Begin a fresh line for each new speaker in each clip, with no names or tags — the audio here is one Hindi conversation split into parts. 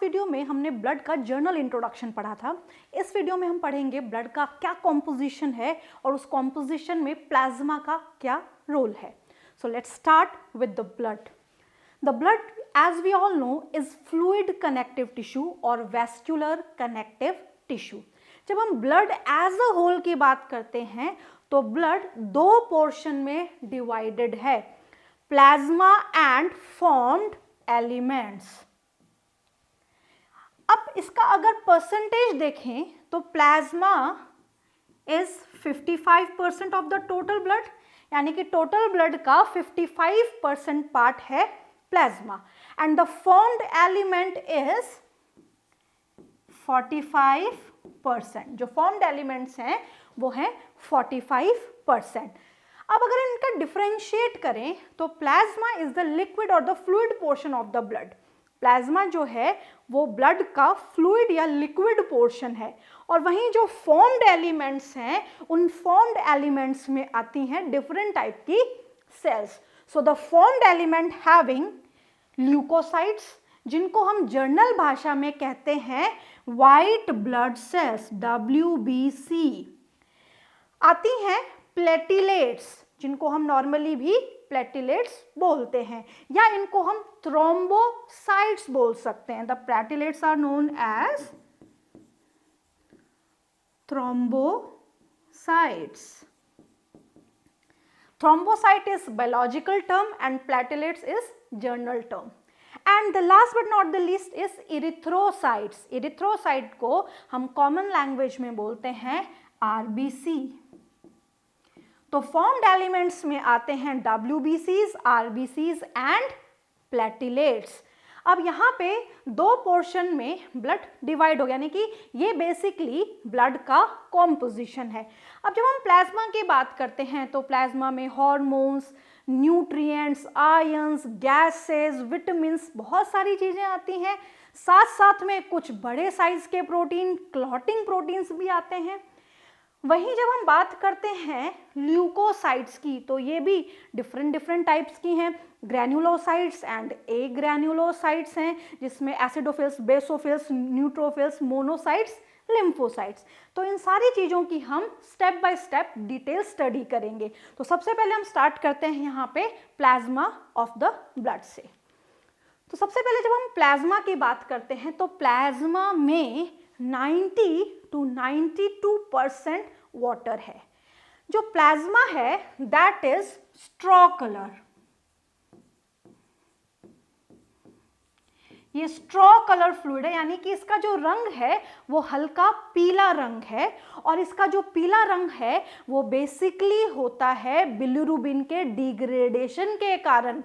वीडियो में हमने ब्लड का जर्नल इंट्रोडक्शन पढ़ा था। इस वीडियो में हम पढ़ेंगे ब्लड का क्या कॉम्पोजिशन है और उस कॉम्पोजिशन में प्लाज्मा का क्या रोल है। So let's start with the blood. The blood, as we all know, is fluid connective tissue और vascular connective tissue। जब हम ब्लड एज अ होल की बात करते हैं तो ब्लड दो पोर्शन में डिवाइडेड है, प्लाज्मा एंड फॉर्म्ड एलिमेंट्स। अब इसका अगर परसेंटेज देखें तो plasma is 55% of the total blood, यानी कि टोटल ब्लड का 55% पार्ट है plasma, and the formed element is 45%। जो फॉर्म्ड एलिमेंट्स हैं वो हैं 45%। अब अगर इनका डिफरेंशिएट करें तो प्लाज्मा इज द लिक्विड और the fluid portion of the blood. Plasma जो है वो ब्लड का फ्लूइड या लिक्विड पोर्शन है, और वहीं जो फॉर्म्ड एलिमेंट्स हैं उन फॉर्म्ड एलिमेंट्स में आती हैं डिफरेंट टाइप की cells. So the formed element having leucocytes, जिनको हम जर्नल भाषा में कहते हैं वाइट ब्लड सेल्स, WBC। आती हैं प्लेटिलेट्स, जिनको हम नॉर्मली भी प्लेटिलेट्स बोलते हैं, या इनको हम थ्रोम्बोसाइट्स बोल सकते हैं। The platelets are known as thrombocytes. Thrombocyte is biological term and platelets is journal term. And the last but not the least is erythrocytes. Erythrocyte को हम common language में बोलते हैं RBC। तो formed elements में आते हैं WBCs, RBCs and platelets। अब यहाँ पे दो पोर्शन में ब्लड डिवाइड हो गया, यानी कि ये बेसिकली ब्लड का कॉम्पोजिशन है। अब जब हम प्लाज्मा की बात करते हैं तो प्लाज्मा में hormones, nutrients, ions, gases, vitamins, बहुत सारी चीज़ें आती हैं। साथ साथ में कुछ बड़े साइज के प्रोटीन, क्लॉटिंग प्रोटीन्स भी आते हैं। वहीं जब हम बात करते हैं ल्यूकोसाइट्स की तो ये भी डिफरेंट टाइप्स की हैं। ग्रैन्युलोसाइट्स एंड ए ग्रैन्युलोसाइट्स हैं, जिसमें acidophils, basophils, neutrophils, monocytes, lymphocytes. तो इन सारी चीज़ों की हम step by step detail study करेंगे। तो सबसे पहले हम स्टार्ट करते हैं यहाँ पे प्लाज्मा ऑफ द ब्लड से। तो सबसे पहले जब हम प्लाज्मा की बात करते हैं तो प्लाज्मा में 90 to 92% वाटर है। जो प्लाज्मा है दैट इज स्ट्रॉ कलर। ये स्ट्रॉ कलर फ्लूइड है, यानी कि इसका जो रंग है वो हल्का पीला रंग है, और इसका जो पीला रंग है वो बेसिकली होता है बिलिरुबिन के डिग्रेडेशन के कारण।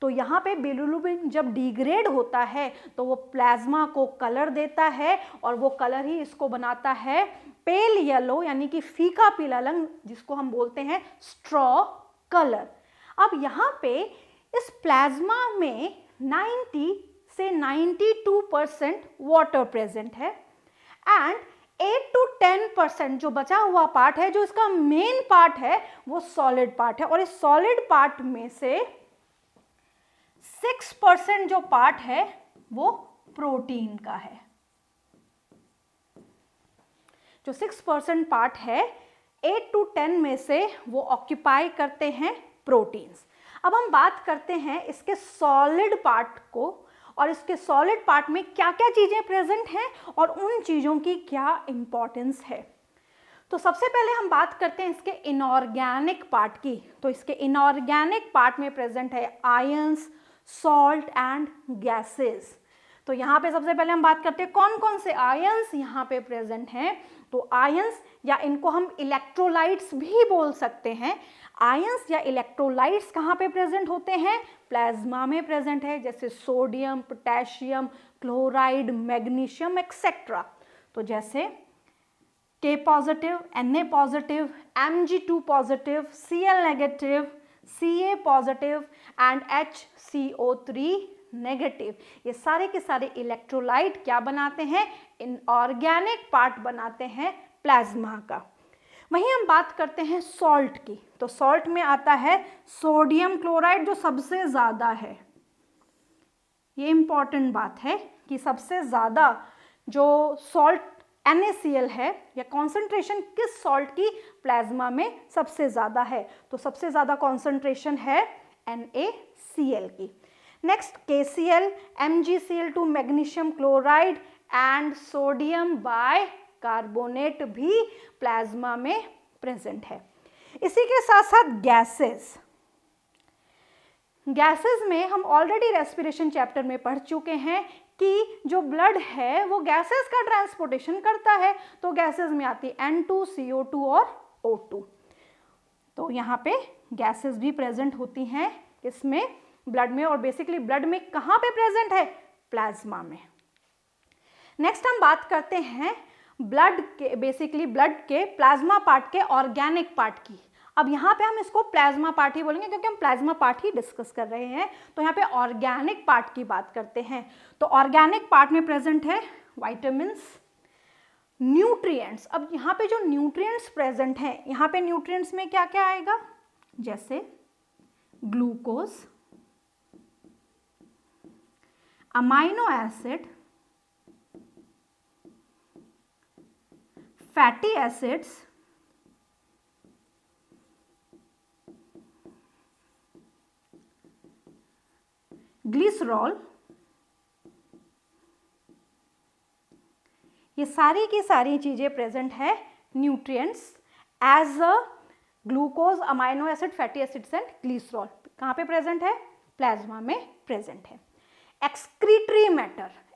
तो यहाँ पे बिलिरुबिन जब डिग्रेड होता है तो वो प्लाज्मा को कलर देता है, और वो कलर ही इसको बनाता है पेल येलो, यानी कि फीका पीला रंग, जिसको हम बोलते हैं स्ट्रॉ कलर। अब यहाँ पे इस प्लाज्मा में 90 से 92% वाटर प्रेजेंट है, एंड 8 to 10% जो बचा हुआ पार्ट है, जो इसका मेन पार्ट है, वो सॉलिड पार्ट है। और इस सॉलिड पार्ट में से 6% जो पार्ट है वो प्रोटीन का है। जो 6% पार्ट है 8 to 10 में से वो ऑक्यूपाई करते हैं प्रोटीन्स। अब हम बात करते हैं इसके सॉलिड पार्ट को, और इसके सॉलिड पार्ट में क्या क्या चीजें प्रेजेंट हैं और उन चीजों की क्या इंपॉर्टेंस है। तो सबसे पहले हम बात करते हैं इसके इनऑर्गेनिक पार्ट की। तो इसके इनऑर्गेनिक पार्ट में प्रेजेंट है आयंस, सॉल्ट एंड गैसेस। तो यहाँ पे सबसे पहले हम बात करते हैं कौन कौन से आयंस यहाँ पे प्रेजेंट हैं। तो आयंस, या इनको हम इलेक्ट्रोलाइट्स भी बोल सकते हैं। आयंस या इलेक्ट्रोलाइट्स कहाँ पे प्रेजेंट होते हैं? प्लाज्मा में प्रेजेंट है, जैसे sodium, potassium, chloride, magnesium etcetera. तो जैसे K positive, Na positive, Mg2 positive, Cl negative, Ca positive and HCO3 negative. ये सारे के सारे इलेक्ट्रोलाइट क्या बनाते हैं? इनऑर्गेनिक पार्ट बनाते हैं प्लाज्मा का। वहीं हम बात करते हैं सॉल्ट की। तो सॉल्ट में आता है सोडियम क्लोराइड, जो सबसे ज़्यादा है। ये इंपॉर्टेंट बात है, कि सबसे ज़्यादा जो सॉल्ट NaCl है या कॉन्सेंट्रेशन किस सॉल्ट की प्लाज्मा में सबसे ज़्यादा है, तो सबसे ज़्यादा कॉन्सेंट्रेशन है NaCl की। Next KCl, MgCl2, magnesium chloride and sodium bicarbonate भी प्लाज्मा में प्रेजेंट है। इसी के साथ साथ गैसेस में हम ऑलरेडी रेस्पिरेशन चैप्टर में पढ़ चुके हैं कि जो ब्लड है वो गैसेस का ट्रांसपोर्टेशन करता है, तो गैसेस में आती है N2, CO2 और O2। तो यहाँ पे गैसेस भी प्रेजेंट होती हैं इसमें ब्लड में, और बेसिकली ब्लड में कहाँ पे प्रेजेंट है, प्लाज्मा में। नेक्स्ट हम बात करते हैं ब्लड के, बेसिकली ब्लड के प्लाज्मा पार्ट के ऑर्गेनिक पार्ट की। अब यहाँ पे हम इसको प्लाज्मा पार्ट ही बोलेंगे क्योंकि हम प्लाज्मा पार्ट ही डिस्कस कर रहे हैं, तो यहाँ पे ऑर्गेनिक पार्ट की बात करते हैं। तो ऑर्गेनिक पार्ट में प्रेजेंट है विटामिन्स, न्यूट्रिएंट्स। अब यहाँ पे जो न्यूट्रिएंट्स प्रेजेंट हैं, यहाँ पे न्यूट्रिएंट्स में क्या क्या आएगा, जैसे glucose, amino acid, fatty acids, glycerol, ये सारी की सारी चीजें प्रेजेंट है nutrients as a glucose, amino acid, fatty acids and glycerol. कहाँ पे प्रेजेंट है, प्लाज्मा में प्रेजेंट है।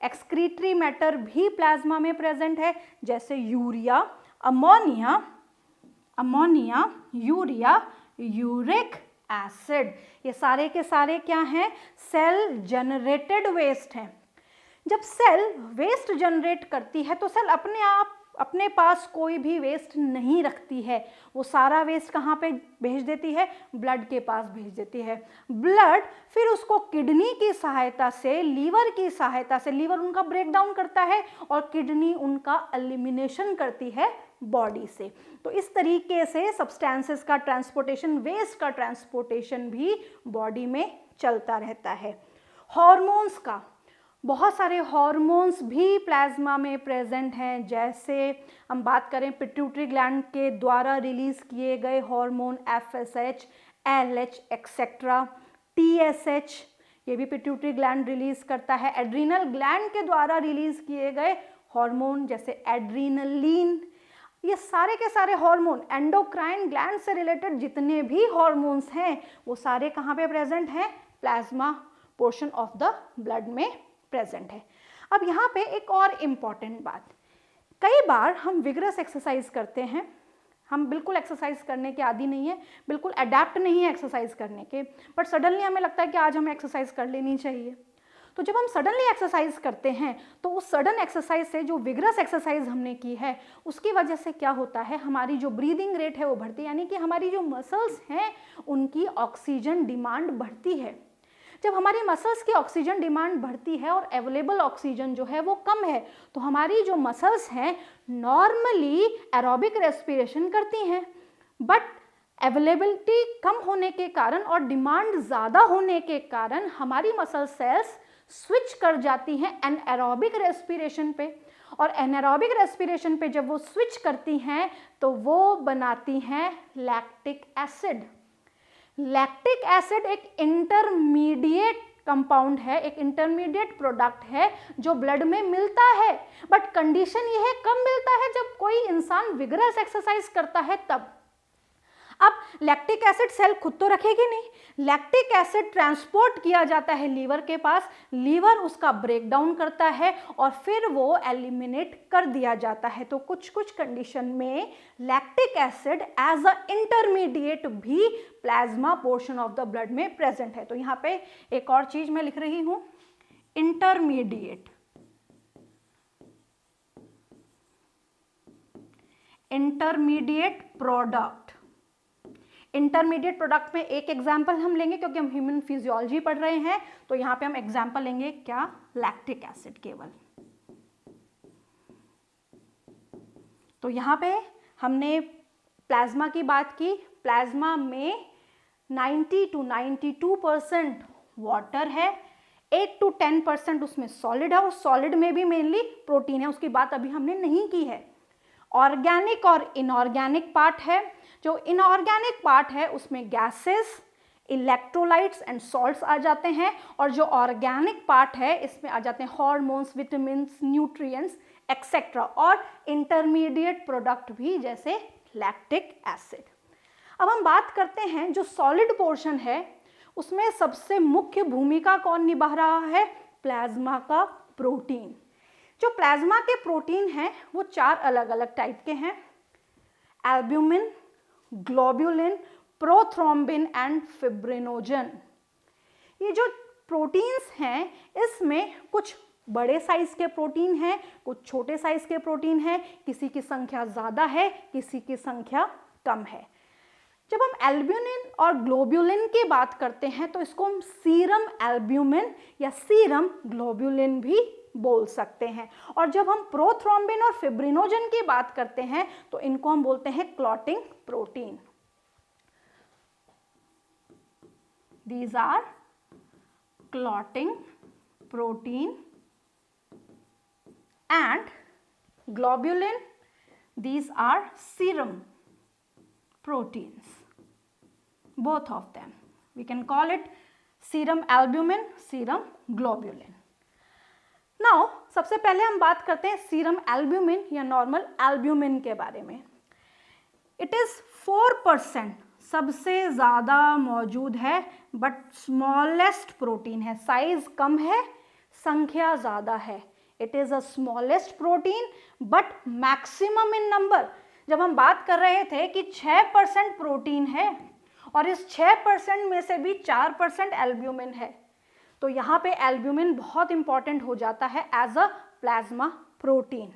एक्सक्रीटरी मैटर भी प्लाज्मा में प्रेजेंट है, जैसे urea, ammonia, urea, uric acid. ये सारे के सारे क्या हैं, सेल जनरेटेड वेस्ट हैं। जब सेल वेस्ट जनरेट करती है तो सेल अपने पास कोई भी वेस्ट नहीं रखती है, वो सारा वेस्ट कहाँ पे भेज देती है, ब्लड के पास भेज देती है। ब्लड फिर उसको किडनी की सहायता से, लीवर की सहायता से, लीवर उनका ब्रेक डाउन करता है और किडनी उनका एलिमिनेशन करती है बॉडी से। तो इस तरीके से सब्सटेंसेस का ट्रांसपोर्टेशन, वेस्ट का ट्रांसपोर्टेशन भी बॉडी में चलता रहता है। हॉर्मोन्स का, बहुत सारे हॉर्मोन्स भी प्लाज्मा में प्रेजेंट हैं, जैसे हम बात करें पिट्यूटरी ग्लैंड के द्वारा रिलीज किए गए hormone FSH, LH etcetera, TSH, ये भी पिट्यूटरी ग्लैंड रिलीज करता है। एड्रीनल ग्लैंड के द्वारा रिलीज किए गए हार्मोन जैसे एड्रीनलिन, ये सारे के सारे हार्मोन, एंडोक्राइन ग्लैंड से रिलेटेड जितने भी हार्मोन्स हैं वो सारे कहाँ पे प्रेजेंट हैं, plasma portion of the blood में प्रेजेंट है। अब यहाँ पे एक और इम्पॉर्टेंट बात, कई बार हम विगरस एक्सरसाइज करते हैं, हम बिल्कुल एक्सरसाइज करने के आदी नहीं है, बिल्कुल अडेप्ट नहीं है एक्सरसाइज करने के, बट सडनली हमें लगता है कि आज हमें एक्सरसाइज कर लेनी चाहिए। तो जब हम सडनली एक्सरसाइज करते हैं तो उस सडन एक्सरसाइज से जो विगरस एक्सरसाइज हमने की है उसकी वजह से क्या होता है, हमारी जो ब्रीदिंग रेट है वो बढ़ती है, यानी कि हमारी जो मसल्स हैं उनकी ऑक्सीजन डिमांड बढ़ती है। जब हमारी मसल्स की ऑक्सीजन डिमांड बढ़ती है और अवेलेबल ऑक्सीजन जो है वो कम है, तो हमारी जो मसल्स हैं नॉर्मली एरोबिक रेस्पिरेशन करती हैं, बट अवेलेबिलिटी कम होने के कारण और डिमांड ज़्यादा होने के कारण हमारी मसल सेल्स स्विच कर जाती हैं एनएरोबिक रेस्पिरेशन पे, और एनारोबिक रेस्पिरेशन पे जब वो स्विच करती हैं तो वो बनाती हैं लैक्टिक एसिड। लैक्टिक एसिड एक इंटरमीडिएट कंपाउंड है, एक इंटरमीडिएट प्रोडक्ट है जो ब्लड में मिलता है, बट कंडीशन ये है कब मिलता है, जब कोई इंसान विगरस एक्सरसाइज करता है तब। अब लैक्टिक एसिड सेल खुद तो रखेगी नहीं, लैक्टिक एसिड ट्रांसपोर्ट किया जाता है लीवर के पास, लीवर उसका ब्रेक डाउन करता है और फिर वो एलिमिनेट कर दिया जाता है। तो कुछ कुछ कंडीशन में lactic acid as a intermediate भी plasma portion of the blood में प्रेजेंट है। तो यहाँ पे एक और चीज मैं लिख रही हूँ, intermediate, intermediate product. Intermediate product में एक एग्जाम्पल हम लेंगे क्योंकि हम ह्यूमन फिजियोलॉजी पढ़ रहे हैं, तो यहाँ पे हम एग्जाम्पल लेंगे क्या, लैक्टिक एसिड केवल। तो यहाँ पे हमने प्लाज्मा की बात की, प्लाज्मा में 90 to 92% वाटर है, 8 to 10% उसमें सॉलिड है और सॉलिड में भी मेनली प्रोटीन है, उसकी बात अभी हमने नहीं की है। ऑर्गेनिक और इनऑर्गेनिक पार्ट है। जो इनऑर्गेनिक पार्ट है उसमें गैसेस, इलेक्ट्रोलाइट्स एंड सॉल्ट्स आ जाते हैं, और जो ऑर्गेनिक पार्ट है इसमें आ जाते हैं हॉर्मोन्स, विटामिन्स, न्यूट्रिएंट्स एक्सेट्रा, और इंटरमीडिएट प्रोडक्ट भी जैसे लैक्टिक एसिड। अब हम बात करते हैं जो सॉलिड पोर्शन है उसमें सबसे मुख्य भूमिका कौन निभा रहा है? प्लाज्मा का प्रोटीन। जो प्लाज्मा के प्रोटीन हैं वो 4 अलग अलग टाइप के हैं, albumin, globulin, prothrombin and fibrinogen. ये जो प्रोटीन्स हैं इसमें कुछ बड़े साइज के प्रोटीन हैं, कुछ छोटे साइज के प्रोटीन हैं, किसी की संख्या ज़्यादा है, किसी की संख्या कम है। जब हम एल्ब्यूमिन और ग्लोब्यूलिन की बात करते हैं तो इसको हम सीरम एल्ब्यूमिन या सीरम ग्लोब्यूलिन भी बोल सकते हैं, और जब हम प्रोथ्रोम्बिन और फिब्रिनोजन की बात करते हैं तो इनको हम बोलते हैं clotting protein. These are clotting protein and globulin. These are serum proteins. Both of them. We can call it serum albumin, serum globulin. Now, सबसे पहले हम बात करते हैं सीरम एल्ब्यूमिन या नॉर्मल एल्ब्यूमिन के बारे में। It is 4%, सबसे ज़्यादा मौजूद है, बट स्मॉलेस्ट प्रोटीन है, साइज कम है, संख्या ज़्यादा है। It is a smallest protein but maximum in number. जब हम बात कर रहे थे कि 6% प्रोटीन है और इस 6% में से भी 4% एल्ब्यूमिन है, तो यहाँ पे एल्ब्यूमिन बहुत इंपॉर्टेंट हो जाता है as a plasma protein.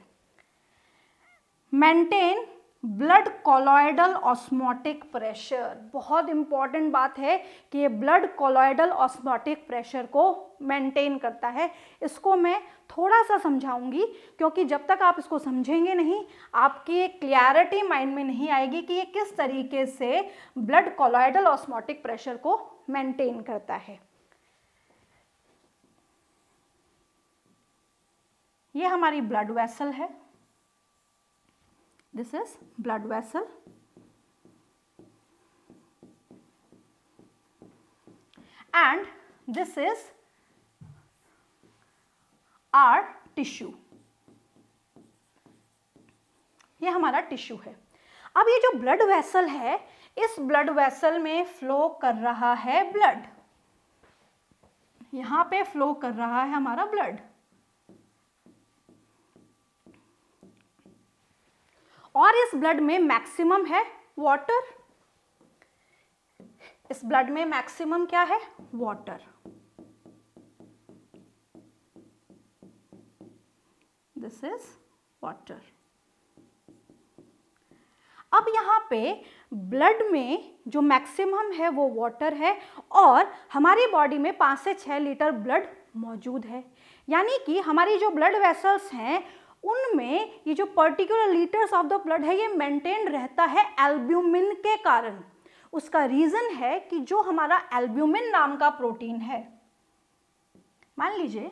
Maintain blood colloidal osmotic pressure, बहुत इंपॉर्टेंट बात है कि ये ब्लड कोलॉइडल ऑस्मोटिक प्रेशर को मेंटेन करता है। इसको मैं थोड़ा सा समझाऊंगी क्योंकि जब तक आप इसको समझेंगे नहीं आपकी एक क्लैरिटी माइंड में नहीं आएगी कि ये किस तरीके से ब्लड कोलॉइडल ऑस्मोटिक प्रेशर को मेंटेन करता है। ये हमारी ब्लड वेसल है, this is blood vessel and this is our tissue. ये हमारा टिश्यू है। अब ये जो ब्लड वेसल है इस ब्लड वेसल में फ्लो कर रहा है ब्लड, यहाँ पे फ्लो कर रहा है हमारा ब्लड, और इस ब्लड में मैक्सिमम है वाटर। इस ब्लड में मैक्सिमम क्या है? वाटर। This is water. अब यहाँ पे ब्लड में जो मैक्सिमम है वो वाटर है और हमारी बॉडी में 5 से 6 लीटर ब्लड मौजूद है, यानी कि हमारी जो ब्लड वेसल्स हैं उनमें ये जो particular litres of the blood है ये मेंटेन रहता है एल्ब्यूमिन के कारण। उसका रीजन है कि जो हमारा एल्ब्यूमिन नाम का प्रोटीन है, मान लीजिए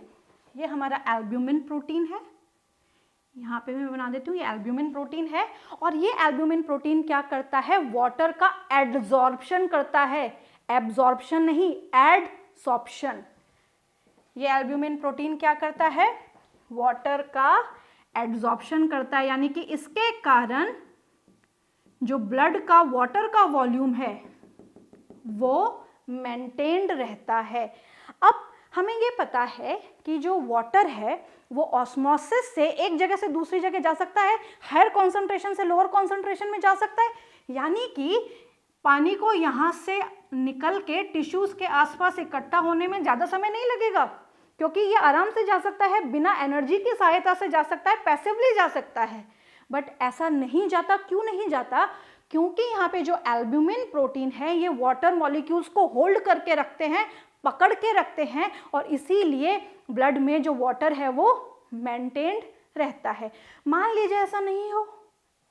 ये हमारा एल्ब्यूमिन प्रोटीन है, यहाँ पे मैं बना देती हूँ ये एल्ब्यूमिन प्रोटीन है, और ये एल्ब्यूमिन प्रोटीन क्या करता है? वाटर का एडजॉर्प्शन करता है, एब्जॉर्प्शन नहीं, एडसॉर्प्शन। ये एल्ब्यूमिन प्रोटीन क्या करता है? वाटर का एडजॉर्प्शन करता है, यानी कि इसके कारण जो ब्लड का वाटर का वॉल्यूम है वो मेंटेन्ड रहता है। अब हमें ये पता है कि जो वाटर है वो ऑस्मोसिस से एक जगह से दूसरी जगह जा सकता है, हायर कॉन्सेंट्रेशन से लोअर कॉन्सेंट्रेशन में जा सकता है, यानी कि पानी को यहाँ से निकल के टिश्यूज के आसपास इकट्ठा होने में ज़्यादा समय नहीं लगेगा, क्योंकि ये आराम से जा सकता है, बिना एनर्जी की सहायता से जा सकता है, पैसिवली जा सकता है। बट ऐसा नहीं जाता। क्यों नहीं जाता? क्योंकि यहाँ पे जो एल्ब्यूमिन प्रोटीन है ये वाटर मॉलिक्यूल्स को होल्ड करके रखते हैं, पकड़ के रखते हैं, और इसीलिए ब्लड में जो वाटर है वो मेंटेन्ड रहता है। मान लीजिए ऐसा नहीं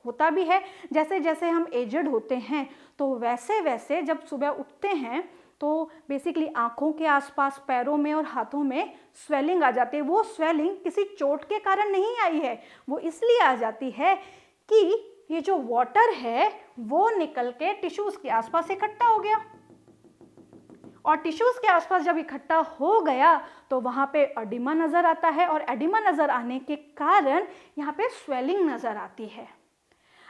होता भी है, जैसे जैसे हम एजड होते हैं तो वैसे वैसे जब सुबह उठते हैं तो बेसिकली आँखों के आसपास, पैरों में और हाथों में स्वेलिंग आ जाती है। वो स्वेलिंग किसी चोट के कारण नहीं आई है, वो इसलिए आ जाती है कि ये जो वाटर है वो निकल के टिश्यूज के आसपास इकट्ठा हो गया, और टिश्यूज के आसपास जब इकट्ठा हो गया तो वहाँ पे एडिमा नज़र आता है, और एडिमा नज़र आने के कारण यहाँ पे स्वेलिंग नज़र आती है।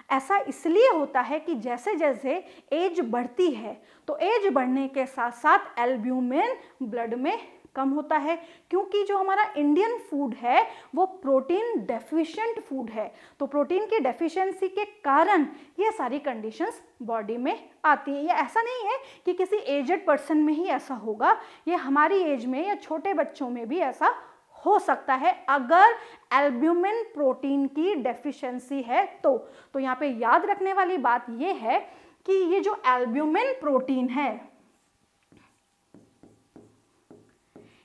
ऐसा इसलिए होता है कि जैसे जैसे एज बढ़ती है तो एज बढ़ने के साथ साथ एल्ब्यूमिन ब्लड में कम होता है, क्योंकि जो हमारा इंडियन फूड है वो प्रोटीन डेफिशिएंट फूड है। तो प्रोटीन की डेफिशिएंसी के कारण ये सारी कंडीशंस बॉडी में आती है। ये ऐसा नहीं है कि किसी एजेड पर्सन में ही ऐसा होगा, ये हमारी एज में या छोटे बच्चों में भी ऐसा हो सकता है अगर एल्ब्यूमिन प्रोटीन की डेफिशिएंसी है तो यहाँ पे याद रखने वाली बात ये है कि ये जो एल्ब्यूमिन प्रोटीन है,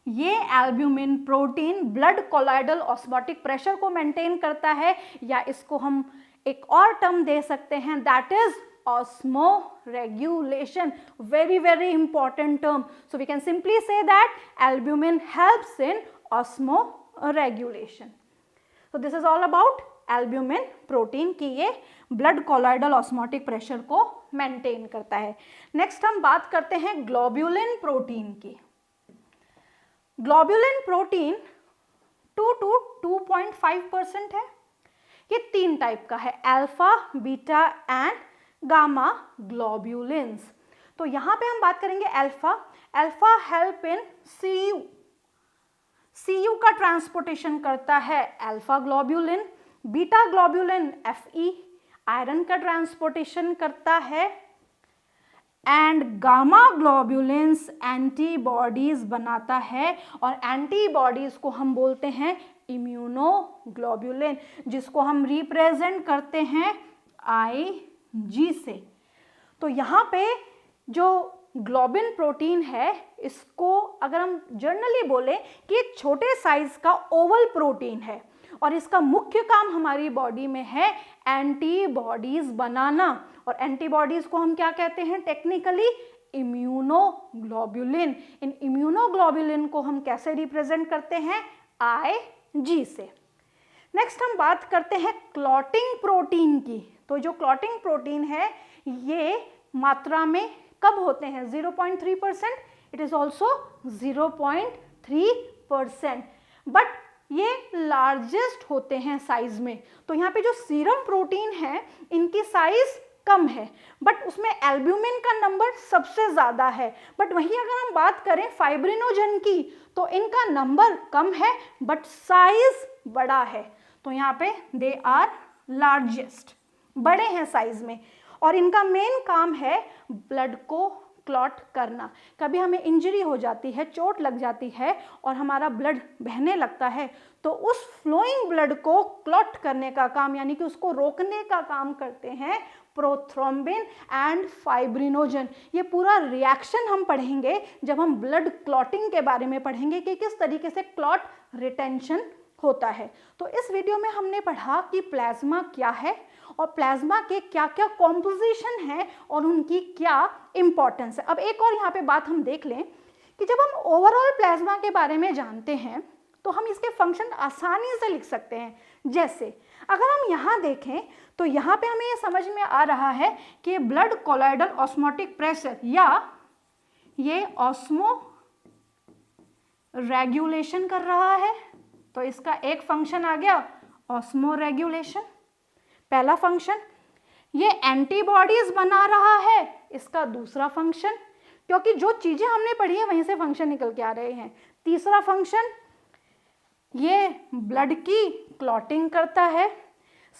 ये albumin protein blood colloidal osmotic pressure को मेंटेन करता है, या इसको हम एक और टर्म दे सकते हैं, that is osmoregulation. Very important term. So we can simply say that albumin helps in osmoregulation. So this is all about albumin protein कि ये blood colloidal osmotic pressure को maintain करता है। Next हम बात करते हैं globulin protein की। ग्लोब्यूलिन प्रोटीन 2 to 2.5% है। ये 3 टाइप का है, alpha, beta and gamma globulins. तो यहाँ पे हम बात करेंगे alpha. Alpha help in C U का ट्रांसपोर्टेशन करता है alpha globulin. Beta globulin Fe iron का ट्रांसपोर्टेशन करता है, एंड गामा ग्लोब्यूलिन्स एंटीबॉडीज बनाता है, और एंटीबॉडीज को हम बोलते हैं इम्यूनोग्लोब्यूलिन, जिसको हम रिप्रेजेंट करते हैं Ig से। तो यहाँ पे जो ग्लोबिन प्रोटीन है, इसको अगर हम जनरली बोलें कि छोटे साइज का ओवल प्रोटीन है, और इसका मुख्य काम हमारी बॉडी में है एंटीबॉडीज बनाना, और एंटीबॉडीज को हम क्या कहते हैं टेक्निकली, इम्यूनोग्लोब्यूलिन। इन इम्यूनोग्लोब्यूलिन को हम कैसे रिप्रेजेंट करते हैं, Ig से। नेक्स्ट हम बात करते हैं क्लॉटिंग प्रोटीन की। तो जो क्लॉटिंग प्रोटीन है ये मात्रा में कब होते हैं, 0.3%, इट इज ऑल्सो 0.3%, बट ये लार्जेस्ट होते हैं साइज में। तो यहाँ पे जो सीरम प्रोटीन है इनकी साइज कम है, बट उसमें एल्ब्यूमिन का नंबर सबसे ज़्यादा है। बट वहीं अगर हम बात करें फाइब्रिनोजन की तो इनका नंबर कम है बट साइज बड़ा है। तो यहाँ पे दे आर लार्जेस्ट, बड़े हैं साइज में, और इनका मेन काम है ब्लड को क्लॉट करना। कभी हमें इंजरी हो जाती है, चोट लग जाती है और हमारा ब्लड बहने लगता है, तो उस फ्लोइंग ब्लड को क्लॉट करने का काम, यानी कि उसको रोकने का काम करते हैं प्रोथ्रोम्बिन एंड फाइब्रिनोजन। ये पूरा रिएक्शन हम पढ़ेंगे जब हम ब्लड क्लॉटिंग के बारे में पढ़ेंगे कि किस तरीके से क्लॉट रिटेंशन होता है। तो इस वीडियो में हमने पढ़ा कि प्लाज्मा क्या है और प्लाज्मा के क्या क्या कॉम्पोजिशन है और उनकी क्या इंपॉर्टेंस है। अब एक और यहाँ पे बात हम देख लें कि जब हम ओवरऑल प्लाज्मा के बारे में जानते हैं तो हम इसके फंक्शन आसानी से लिख सकते हैं। जैसे अगर हम यहाँ देखें तो यहाँ पे हमें ये समझ में आ रहा है कि ब्लड कोलॉइडल ऑस्मोटिक प्रेशर या ये ऑस्मो रेगुलेशन कर रहा है, तो इसका एक फंक्शन आ गया ऑस्मो रेगुलेशन, पहला फंक्शन। ये एंटीबॉडीज बना रहा है, इसका दूसरा फंक्शन, क्योंकि जो चीजें हमने पढ़ी है वहीं से फंक्शन निकल के आ रहे हैं। तीसरा फंक्शन, ये ब्लड की क्लॉटिंग करता है,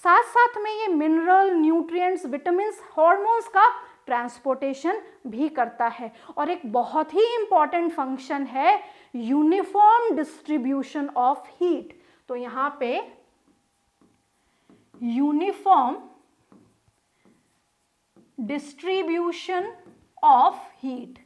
साथ साथ में ये मिनरल, न्यूट्रिएंट्स, विटामिन्स, हार्मोन्स का ट्रांसपोर्टेशन भी करता है। और एक बहुत ही इंपॉर्टेंट फंक्शन है यूनिफॉर्म डिस्ट्रीब्यूशन ऑफ हीट। तो यहाँ पे यूनिफॉर्म डिस्ट्रीब्यूशन ऑफ हीट।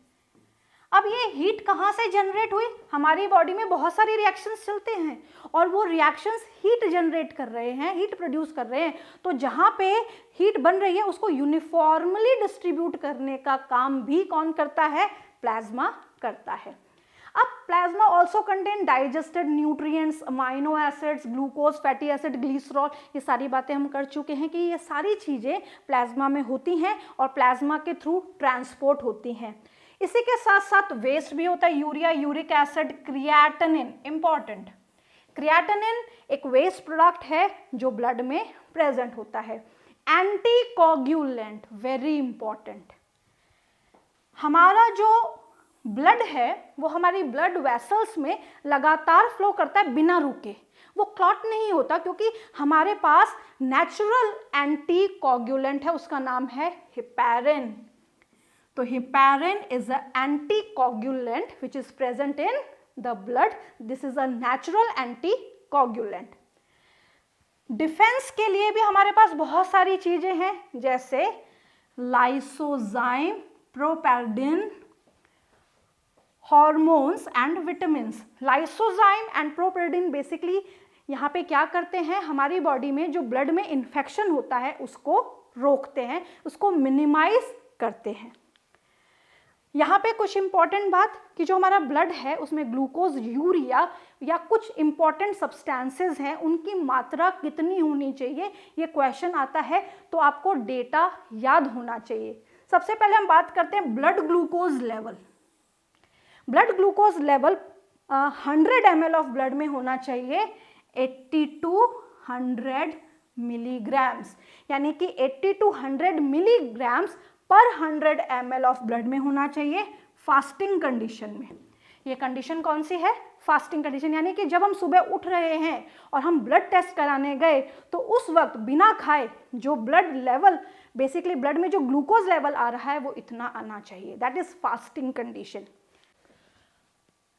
अब ये हीट कहाँ से जनरेट हुई? हमारी बॉडी में बहुत सारे रिएक्शंस चलते हैं और वो रिएक्शंस हीट जनरेट कर रहे हैं, हीट प्रोड्यूस कर रहे हैं। तो जहाँ पे हीट बन रही है उसको यूनिफॉर्मली डिस्ट्रीब्यूट करने का काम भी कौन करता है? प्लाज्मा करता है। अब plasma also contain digested nutrients, amino acids, glucose, fatty acid, glycerol, ये सारी बातें हम कर चुके हैं कि ये सारी चीज़ें प्लाज्मा में होती हैं और प्लाज्मा के थ्रू ट्रांसपोर्ट होती हैं। इसी के साथ साथ वेस्ट भी होता है, urea, uric acid, creatinine, important. Creatinine एक वेस्ट प्रोडक्ट है जो ब्लड में प्रेजेंट होता है। Anticoagulant, very important. हमारा जो ब्लड है वो हमारी ब्लड वेसल्स में लगातार फ्लो करता है बिना रुके, वो क्लॉट नहीं होता क्योंकि हमारे पास नेचुरल एंटीकोगुलेंट है, उसका नाम है हेपेरिन। तो heparin is a anticoagulant which is present in the blood. This is a natural anticoagulant. Defence के लिए भी हमारे पास बहुत सारी चीजें हैं, जैसे lysozyme, properdin, hormones and vitamins. Lysozyme and properdin basically यहाँ पे क्या करते हैं, हमारी बॉडी में जो ब्लड में इन्फेक्शन होता है उसको रोकते हैं, उसको मिनिमाइज करते हैं। यहाँ पे कुछ इंपॉर्टेंट बात कि जो हमारा ब्लड है उसमें ग्लूकोज, यूरिया या कुछ इंपॉर्टेंट सब्सटेंसेस हैं, उनकी मात्रा कितनी होनी चाहिए, ये क्वेश्चन आता है, तो आपको डेटा याद होना चाहिए। सबसे पहले हम बात करते हैं blood glucose level. Blood glucose level 100 ml of blood में होना चाहिए 80 to 100 मिलीग्राम्स, यानी कि 80 to 100 मिलीग्राम्स पर 100 ml ऑफ ब्लड में होना चाहिए फास्टिंग कंडीशन में। ये कंडीशन कौन सी है, फास्टिंग कंडीशन, यानी कि जब हम सुबह उठ रहे हैं और हम ब्लड टेस्ट कराने गए तो उस वक्त बिना खाए जो ब्लड लेवल, बेसिकली ब्लड में जो ग्लूकोज लेवल आ रहा है वो इतना आना चाहिए, that is fasting condition.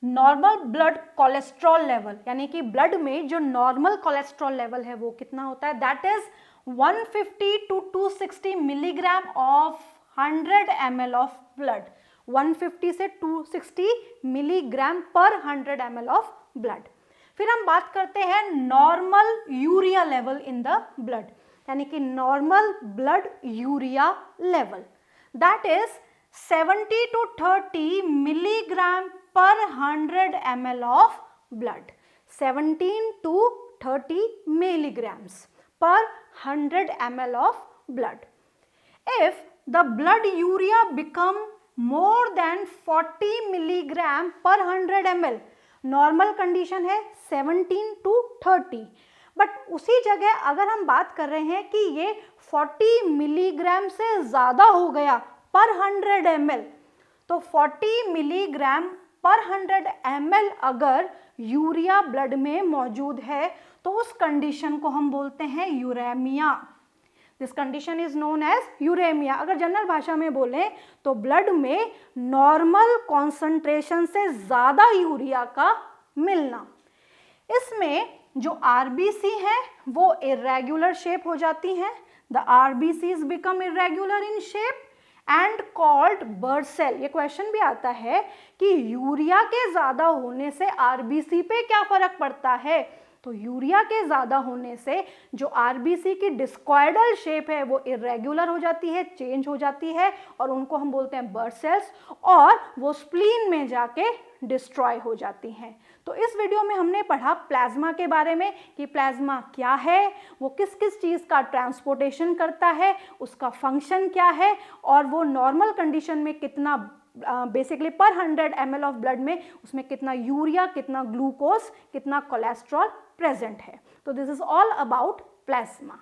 Normal blood cholesterol level, यानी कि ब्लड में जो नॉर्मल कोलेस्ट्रॉल लेवल है वो कितना होता है, that is 150 to 260 milligram of 100 ml of blood. 150 से 260 मिलीग्राम पर 100 ml ऑफ ब्लड। फिर हम बात करते हैं normal urea level in the blood, यानी कि normal blood urea level, that is 70 to 30 milligram पर 100 ml of blood. 17 to 30 milligrams per 100 ml of blood. If the blood urea become more than 40 milligram per 100 ml, normal condition है 17 to 30, बट उसी जगह अगर हम बात कर रहे हैं कि ये 40 मिलीग्राम से ज़्यादा हो गया पर 100 ml, तो 40 मिलीग्राम पर 100 ml अगर यूरिया ब्लड में मौजूद है तो उस कंडीशन को हम बोलते हैं uraemia. This condition is known as uraemia. अगर जनरल भाषा में बोलें तो ब्लड में नॉर्मल कॉन्सेंट्रेशन से ज़्यादा यूरिया का मिलना। इसमें जो आरबीसी है वो इरेगुलर शेप हो जाती हैं, the RBCs become irregular in shape and called bird cell. ये क्वेश्चन भी आता है कि यूरिया के ज़्यादा होने से आरबीसी पे क्या फ़र्क पड़ता है, तो यूरिया के ज़्यादा होने से जो आरबीसी की डिस्कॉइडल शेप है वो इरेगुलर हो जाती है, चेंज हो जाती है, और उनको हम बोलते हैं बर्ड सेल्स, और वो स्प्लीन में जाके डिस्ट्रॉय हो जाती हैं। तो इस वीडियो में हमने पढ़ा प्लाज्मा के बारे में कि प्लाज्मा क्या है, वो किस किस चीज़ का ट्रांसपोर्टेशन करता है, उसका फंक्शन क्या है, और वो नॉर्मल कंडीशन में कितना बेसिकली पर 100 ml ऑफ ब्लड में उसमें कितना यूरिया, कितना ग्लूकोज, कितना कोलेस्ट्रॉल प्रेजेंट है। तो this is all about plasma.